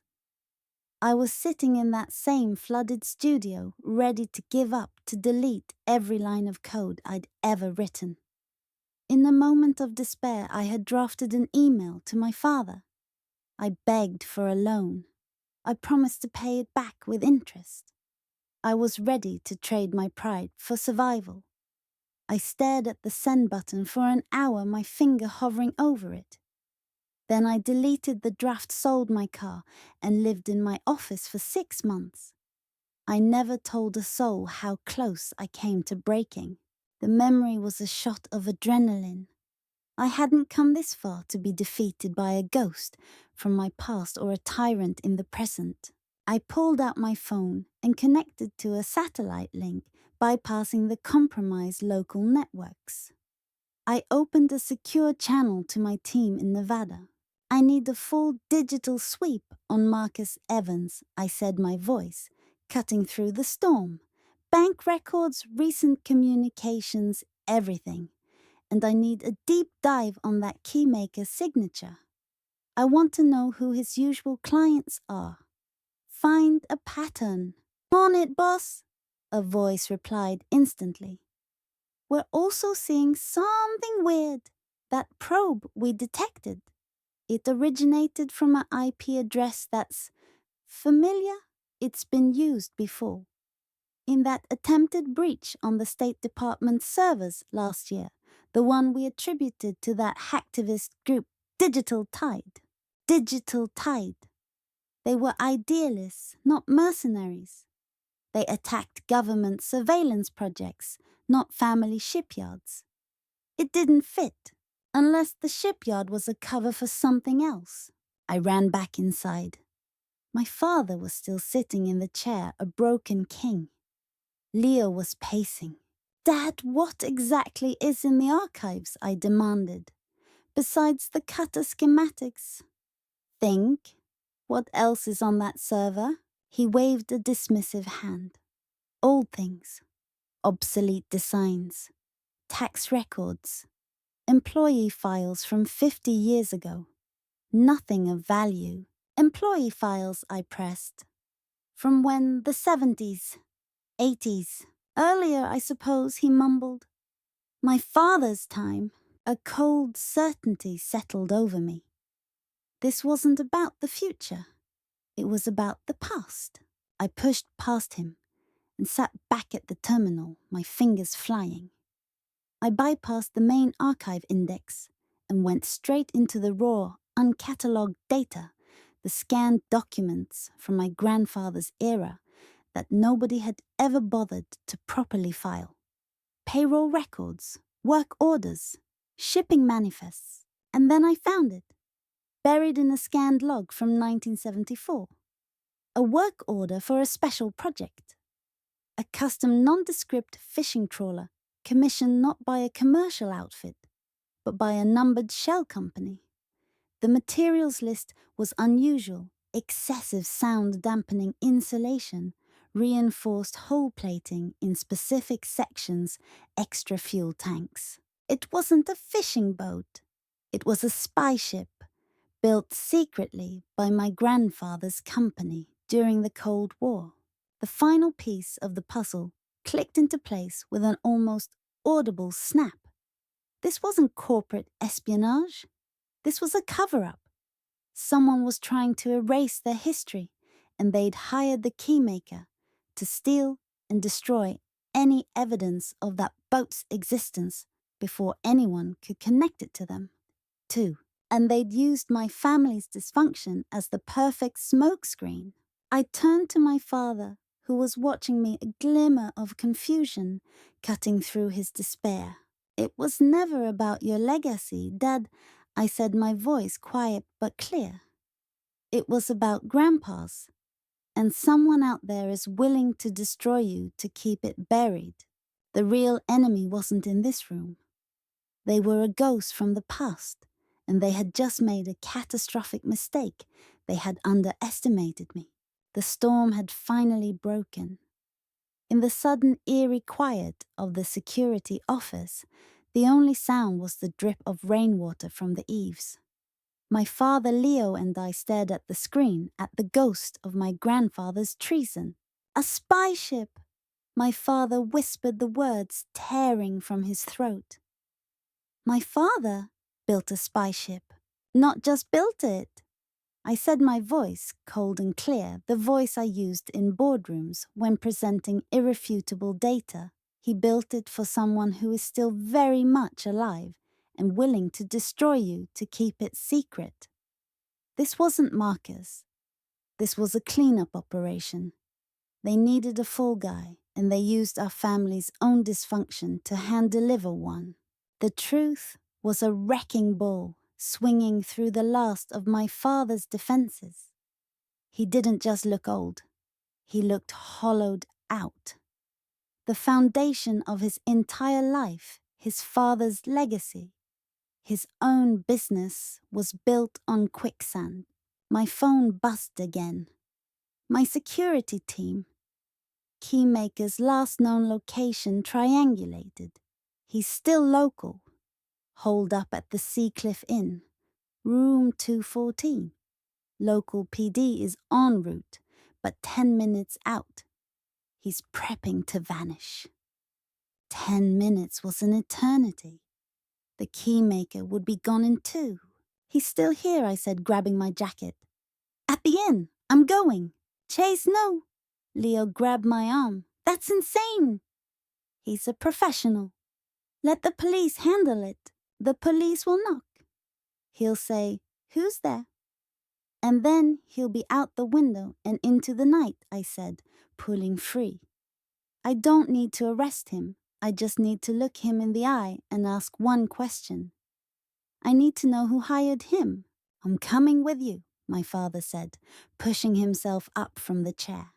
I was sitting in that same flooded studio, ready to give up, to delete every line of code I'd ever written. In a moment of despair, I had drafted an email to my father. I begged for a loan. I promised to pay it back with interest. I was ready to trade my pride for survival. I stared at the send button for an hour, my finger hovering over it. Then I deleted the draft, sold my car, and lived in my office for 6 months. I never told a soul how close I came to breaking. The memory was a shot of adrenaline. I hadn't come this far to be defeated by a ghost from my past or a tyrant in the present. I pulled out my phone and connected to a satellite link, bypassing the compromised local networks. I opened a secure channel to my team in Nevada. I need a full digital sweep on Marcus Evans, I said, my voice cutting through the storm. Bank records, recent communications, everything. And I need a deep dive on that keymaker signature. I want to know who his usual clients are. Find a pattern. On it, boss, a voice replied instantly. We're also seeing something weird. That probe we detected. It originated from an IP address that's familiar. It's been used before. In that attempted breach on the State Department servers last year, the one we attributed to that hacktivist group, Digital Tide. Digital Tide. They were idealists, not mercenaries. They attacked government surveillance projects, not family shipyards. It didn't fit, unless the shipyard was a cover for something else. I ran back inside. My father was still sitting in the chair, a broken king. Leo was pacing. "Dad, what exactly is in the archives?" I demanded. "Besides the cutter schematics." "Think. What else is on that server?" He waved a dismissive hand. "Old things. Obsolete designs. Tax records. Employee files from 50 years ago. Nothing of value." "Employee files," I pressed. "From when? The 70s? 80s? Earlier, I suppose," he mumbled. "My father's time." A cold certainty settled over me. This wasn't about the future. It was about the past. I pushed past him and sat back at the terminal, my fingers flying. I bypassed the main archive index and went straight into the raw, uncatalogued data, the scanned documents from my grandfather's era that nobody had ever bothered to properly file. Payroll records, work orders, shipping manifests, and then I found it, buried in a scanned log from 1974. A work order for a special project. A custom nondescript fishing trawler commissioned not by a commercial outfit, but by a numbered shell company. The materials list was unusual: excessive sound-dampening insulation, reinforced hull plating in specific sections, extra fuel tanks. It wasn't a fishing boat. It was a spy ship, built secretly by my grandfather's company during the Cold War. The final piece of the puzzle clicked into place with an almost audible snap. This wasn't corporate espionage. This was a cover-up. Someone was trying to erase their history, and they'd hired the keymaker to steal and destroy any evidence of that boat's existence before anyone could connect it to them, too. And they'd used my family's dysfunction as the perfect smokescreen. I turned to my father, who was watching me, a glimmer of confusion cutting through his despair. "It was never about your legacy, Dad," I said, my voice quiet but clear. "It was about Grandpa's, and someone out there is willing to destroy you to keep it buried. The real enemy wasn't in this room. They were a ghost from the past, and they had just made a catastrophic mistake. They had underestimated me. The storm had finally broken." In the sudden eerie quiet of the security office, the only sound was the drip of rainwater from the eaves. My father Leo and I stared at the screen, at the ghost of my grandfather's treason. "A spy ship!" My father whispered the words tearing from his throat. My father built a spy ship. Not just built it. I said, my voice cold and clear, the voice I used in boardrooms when presenting irrefutable data. He built it for someone who is still very much alive and willing to destroy you to keep it secret. This wasn't Marcus. This was a cleanup operation. They needed a fall guy, and they used our family's own dysfunction to hand-deliver one. The truth was a wrecking ball swinging through the last of my father's defenses. He didn't just look old. He looked hollowed out. The foundation of his entire life, his father's legacy, his own business, was built on quicksand. My phone buzzed again. My security team. Keymaker's last known location triangulated. He's still local. Holed up at the Seacliff Inn, room 214. Local PD is en route, but 10 minutes out. He's prepping to vanish. 10 minutes was an eternity. The keymaker would be gone in 2. "He's still here," I said, grabbing my jacket. "At the inn. I'm going." "Chase, no." Leo grabbed my arm. "That's insane." "He's a professional. Let the police handle it. The police will knock. He'll say, 'Who's there?' And then he'll be out the window and into the night, I said, pulling free. I don't need to arrest him. I just need to look him in the eye and ask one question. I need to know who hired him. I'm coming with you, my father said, pushing himself up from the chair.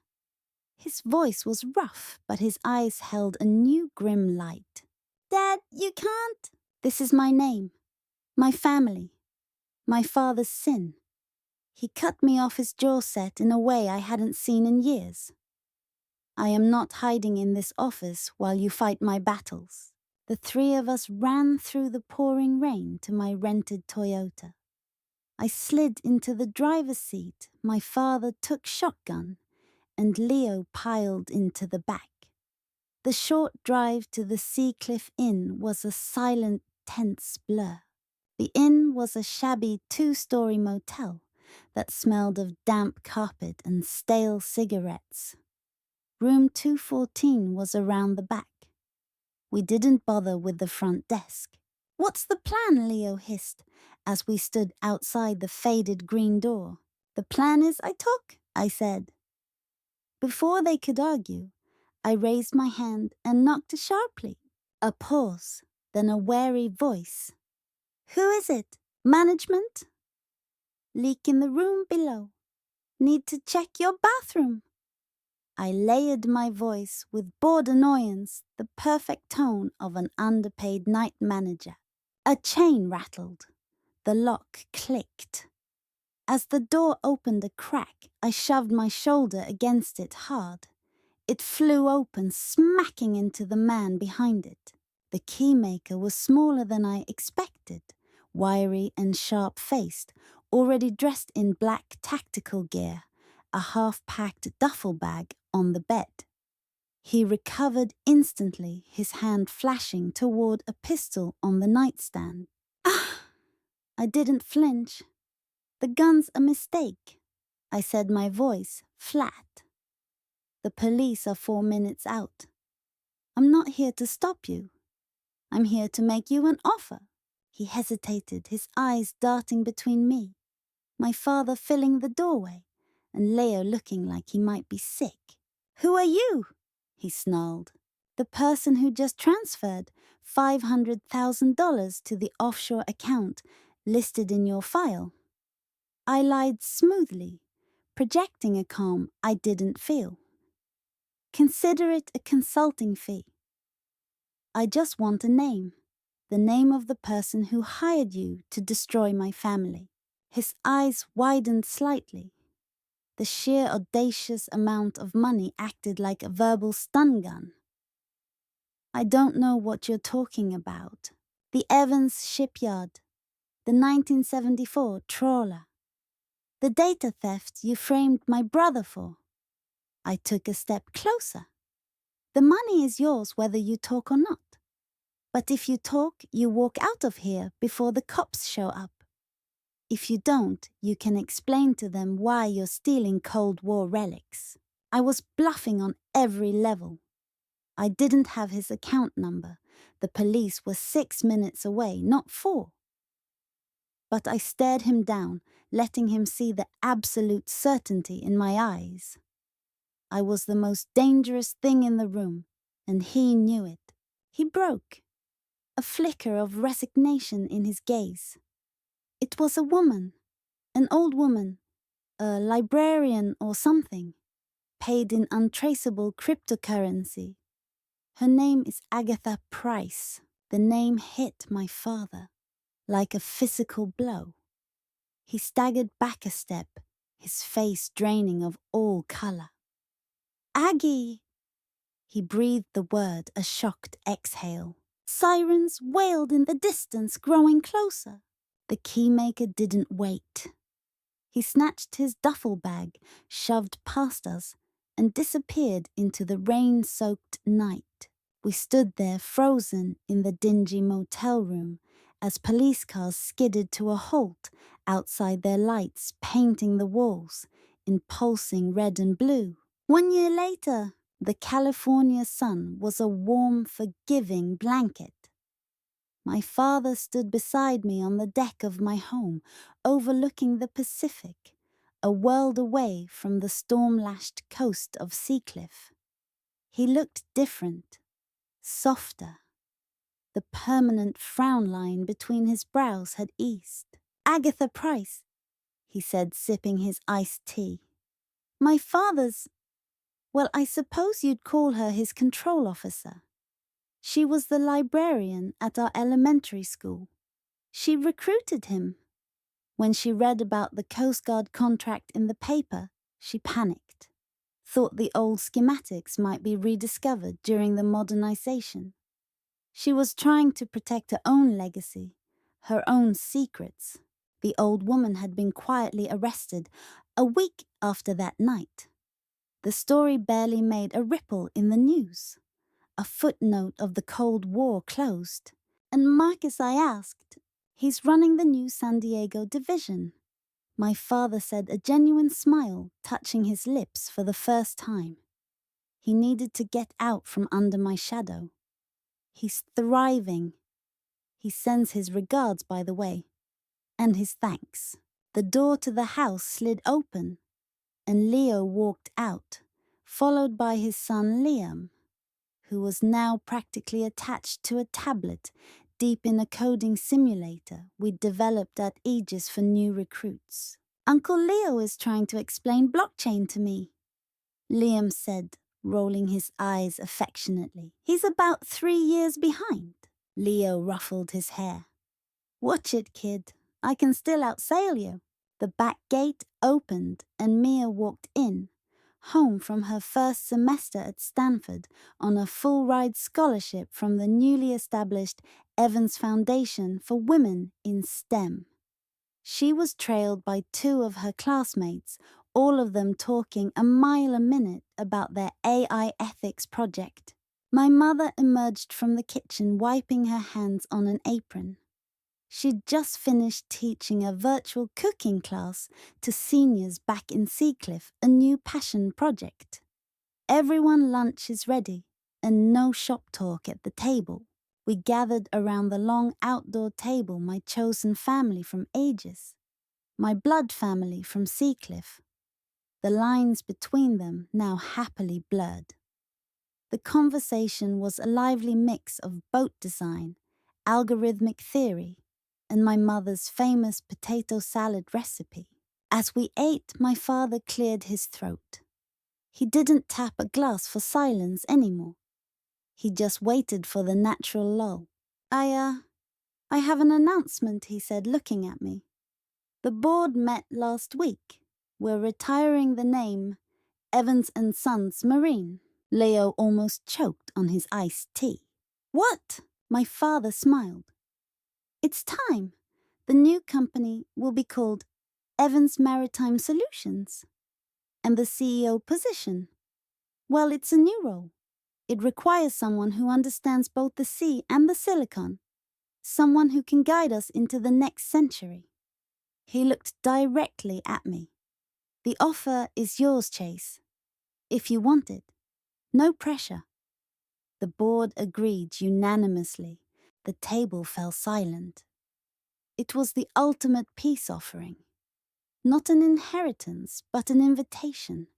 His voice was rough, but his eyes held a new grim light. Dad, you can't. This is my name, my family, my father's sin. He cut me off his jaw set in a way I hadn't seen in years. I am not hiding in this office while you fight my battles. The three of us ran through the pouring rain to my rented Toyota. I slid into the driver's seat, my father took shotgun, and Leo piled into the back. The short drive to the Seacliff Inn was a silent, tense blur. The inn was a shabby 2-story motel that smelled of damp carpet and stale cigarettes. Room 214 was around the back. We didn't bother with the front desk. What's the plan? Leo hissed as we stood outside the faded green door. The plan is I talk, I said. Before they could argue, I raised my hand and knocked sharply. A pause, then a wary voice. Who is it? Management? Leak in the room below. Need to check your bathroom. I layered my voice with bored annoyance, the perfect tone of an underpaid night manager. A chain rattled. The lock clicked. As the door opened a crack, I shoved my shoulder against it hard. It flew open, smacking into the man behind it. The keymaker was smaller than I expected, wiry and sharp-faced, already dressed in black tactical gear, a half-packed duffel bag on the bed. He recovered instantly, his hand flashing toward a pistol on the nightstand. Ah! I didn't flinch. The gun's a mistake, I said, my voice flat. The police are 4 minutes out. I'm not here to stop you. I'm here to make you an offer. He hesitated, his eyes darting between me, my father filling the doorway, and Leo looking like he might be sick. Who are you? He snarled. The person who just transferred $500,000 to the offshore account listed in your file. I lied smoothly, projecting a calm I didn't feel. Consider it a consulting fee. I just want a name, the name of the person who hired you to destroy my family. His eyes widened slightly. The sheer audacious amount of money acted like a verbal stun gun. I don't know what you're talking about. The Evans shipyard. The 1974 trawler. The data theft you framed my brother for. I took a step closer. The money is yours whether you talk or not. But if you talk, you walk out of here before the cops show up. If you don't, you can explain to them why you're stealing Cold War relics. I was bluffing on every level. I didn't have his account number. The police were 6 minutes away, not 4. But I stared him down, letting him see the absolute certainty in my eyes. I was the most dangerous thing in the room, and he knew it. He broke. A flicker of resignation in his gaze. It was a woman, an old woman, a librarian or something, paid in untraceable cryptocurrency. Her name is Agatha Price. The name hit my father like a physical blow. He staggered back a step, his face draining of all color. Aggie! He breathed the word, a shocked exhale. Sirens wailed in the distance, growing closer. The keymaker didn't wait. He snatched his duffel bag, shoved past us, and disappeared into the rain-soaked night. We stood there frozen in the dingy motel room as police cars skidded to a halt outside their lights painting the walls in pulsing red and blue. 1 year later, the California sun was a warm, forgiving blanket. My father stood beside me on the deck of my home, overlooking the Pacific, a world away from the storm-lashed coast of Seacliff. He looked different, softer. The permanent frown line between his brows had eased. "Agatha Price," he said, sipping his iced tea. "My father's... well, I suppose you'd call her his control officer. She was the librarian at our elementary school. She recruited him. When she read about the Coast Guard contract in the paper, she panicked, thought the old schematics might be rediscovered during the modernization. She was trying to protect her own legacy, her own secrets. The old woman had been quietly arrested a week after that night. The story barely made a ripple in the news. A footnote of the Cold War closed. And Marcus, I asked, he's running the new San Diego division. My father said, a genuine smile touching his lips for the first time. He needed to get out from under my shadow. He's thriving. He sends his regards, by the way, and his thanks. The door to the house slid open, and Leo walked out, followed by his son Liam, who was now practically attached to a tablet deep in a coding simulator we'd developed at Aegis for new recruits. "Uncle Leo is trying to explain blockchain to me," Liam said, rolling his eyes affectionately. "He's about 3 years behind." Leo ruffled his hair. "Watch it, kid. I can still outsail you." The back gate opened and Mia walked in, home from her first semester at Stanford on a full-ride scholarship from the newly established Evans Foundation for Women in STEM. She was trailed by 2 of her classmates, all of them talking a mile a minute about their AI ethics project. My mother emerged from the kitchen wiping her hands on an apron. She'd just finished teaching a virtual cooking class to seniors back in Seacliff, a new passion project. Everyone lunch is ready, and no shop talk at the table. We gathered around the long outdoor table, my chosen family from Aegis, my blood family from Seacliff, the lines between them now happily blurred. The conversation was a lively mix of boat design, algorithmic theory, and my mother's famous potato salad recipe. As we ate, my father cleared his throat. He didn't tap a glass for silence anymore. He just waited for the natural lull. I have an announcement," he said, looking at me. "The board met last week. We're retiring the name Evans and Sons Marine." Leo almost choked on his iced tea. "What?" My father smiled. "It's time. The new company will be called Evans Maritime Solutions. And the CEO position? Well, it's a new role. It requires someone who understands both the sea and the silicon. Someone who can guide us into the next century." He looked directly at me. "The offer is yours, Chase. If you want it. No pressure." The board agreed unanimously. The table fell silent. It was the ultimate peace offering. Not an inheritance, but an invitation.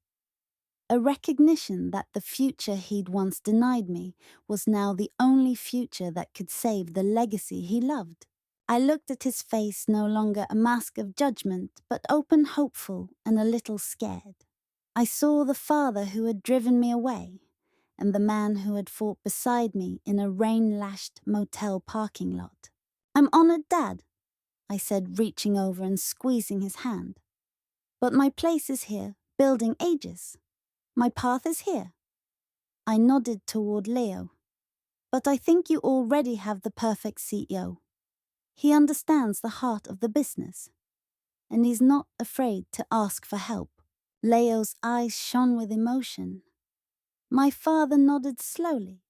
A recognition that the future he'd once denied me was now the only future that could save the legacy he loved. I looked at his face, no longer a mask of judgment, but open, hopeful, and a little scared. I saw the father who had driven me away, and the man who had fought beside me in a rain-lashed motel parking lot. "I'm honored, Dad," I said, reaching over and squeezing his hand. "But my place is here, building Aegis. My path is here." I nodded toward Leo. "But I think you already have the perfect CEO. He understands the heart of the business, and he's not afraid to ask for help." Leo's eyes shone with emotion. My father nodded slowly,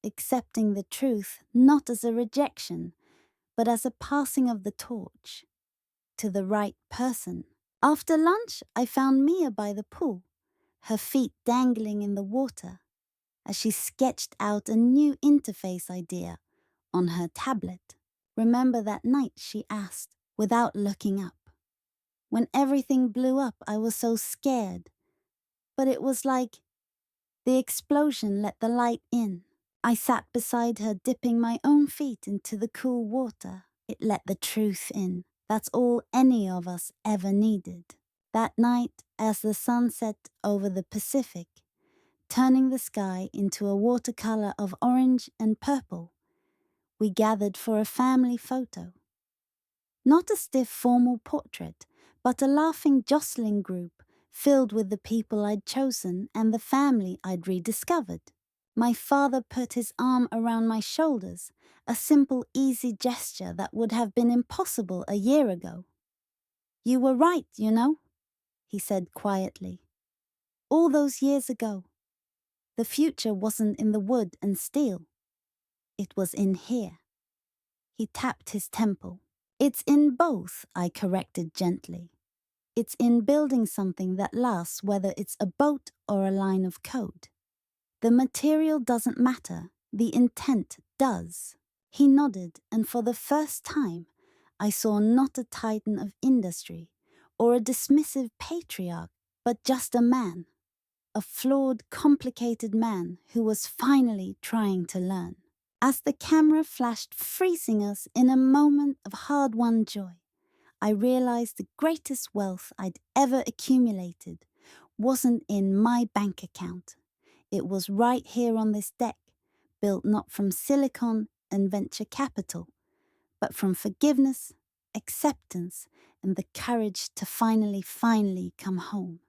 accepting the truth not as a rejection, but as a passing of the torch to the right person. After lunch, I found Mia by the pool, her feet dangling in the water, as she sketched out a new interface idea on her tablet. "Remember that night?" she asked, without looking up. When everything blew up, I was so scared. But it was like the explosion let the light in. I sat beside her, dipping my own feet into the cool water. It let the truth in. That's all any of us ever needed. That night, as the sun set over the Pacific, turning the sky into a watercolor of orange and purple, we gathered for a family photo. Not a stiff formal portrait, but a laughing, jostling group filled with the people I'd chosen and the family I'd rediscovered. My father put his arm around my shoulders, a simple, easy gesture that would have been impossible a year ago. "You were right, you know," he said quietly. "All those years ago. The future wasn't in the wood and steel. It was in here." He tapped his temple. "It's in both," I corrected gently. "It's in building something that lasts, whether it's a boat or a line of code. The material doesn't matter, the intent does." He nodded, and for the first time, I saw not a titan of industry or a dismissive patriarch, but just a man. A flawed, complicated man who was finally trying to learn. As the camera flashed, freezing us in a moment of hard-won joy, I realized the greatest wealth I'd ever accumulated wasn't in my bank account. It was right here on this deck, built not from silicon and venture capital, but from forgiveness, acceptance, and the courage to finally come home.